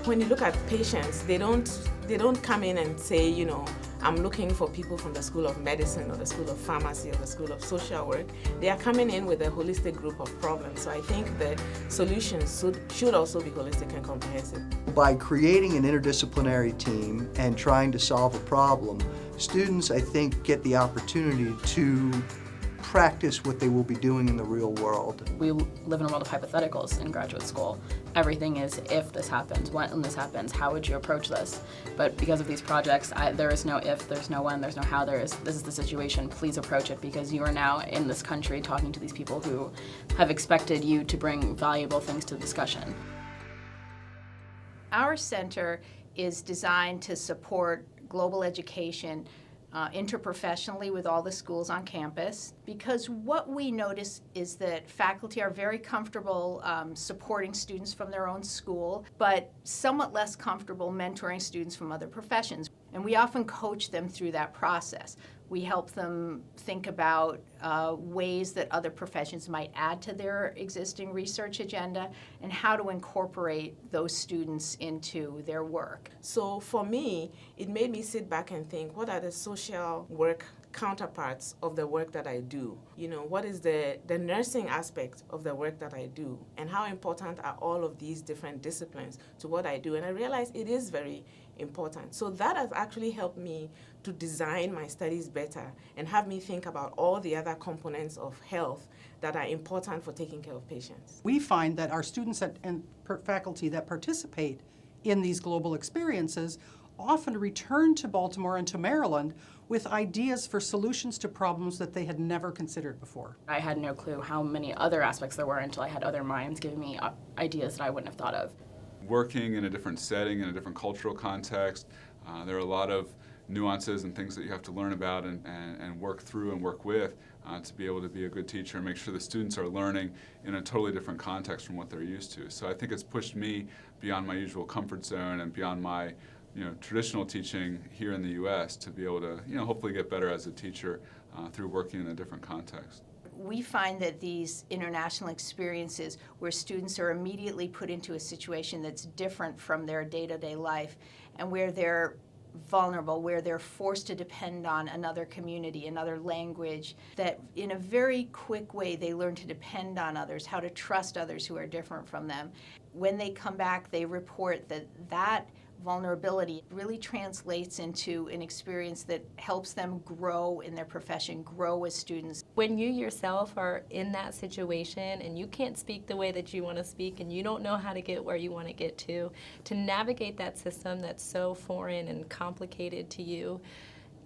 when you look at patients, they don't come in and say, I'm looking for people from the School of Medicine or the School of Pharmacy or the School of Social Work. They are coming in with a holistic group of problems. So I think the solutions should also be holistic and comprehensive. By creating an interdisciplinary team and trying to solve a problem, students, I think, get the opportunity to practice what they will be doing in the real world. We live in a world of hypotheticals in graduate school. Everything is if this happens, when this happens, how would you approach this? But because of these projects, there is no if, there's no when, there's no how, this is the situation, please approach it because you are now in this country talking to these people who have expected you to bring valuable things to the discussion. Our center is designed to support global education interprofessionally with all the schools on campus, because what we notice is that faculty are very comfortable supporting students from their own school, but somewhat less comfortable mentoring students from other professions. And we often coach them through that process. We help them think about ways that other professions might add to their existing research agenda and how to incorporate those students into their work. So for me, it made me sit back and think, what are the social work counterparts of the work that I do? What is the nursing aspect of the work that I do? And how important are all of these different disciplines to what I do? And I realized it is very important. So that has actually helped me to design my studies better and have me think about all the other components of health that are important for taking care of patients. We find that our students and faculty that participate in these global experiences often return to Baltimore and to Maryland with ideas for solutions to problems that they had never considered before. I had no clue how many other aspects there were until I had other minds giving me ideas that I wouldn't have thought of. Working in a different setting, in a different cultural context, there are a lot of nuances and things that you have to learn about and work through and work with to be able to be a good teacher and make sure the students are learning in a totally different context from what they're used to. So I think it's pushed me beyond my usual comfort zone and beyond my traditional teaching here in the U.S. to be able to hopefully get better as a teacher through working in a different context. We find that these international experiences where students are immediately put into a situation that's different from their day-to-day life and where they're vulnerable, where they're forced to depend on another community, another language, that in a very quick way they learn to depend on others, how to trust others who are different from them. When they come back, they report that vulnerability really translates into an experience that helps them grow in their profession, grow as students. When you yourself are in that situation and you can't speak the way that you want to speak and you don't know how to get where you want to get to navigate that system that's so foreign and complicated to you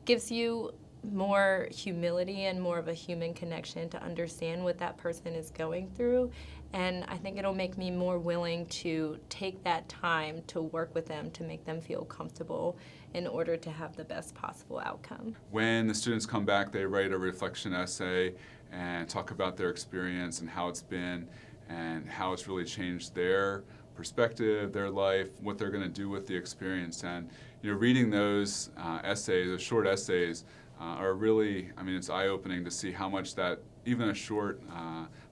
gives you more humility and more of a human connection to understand what that person is going through. And I think it'll make me more willing to take that time to work with them to make them feel comfortable in order to have the best possible outcome. When the students come back, they write a reflection essay and talk about their experience and how it's been and how it's really changed their perspective, their life, what they're going to do with the experience. And reading those essays, those short essays, are really, it's eye-opening to see how much that even a short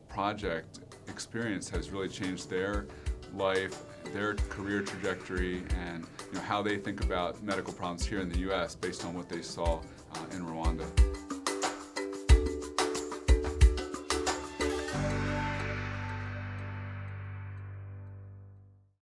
project experience has really changed their life, their career trajectory, and how they think about medical problems here in the U.S. based on what they saw in Rwanda.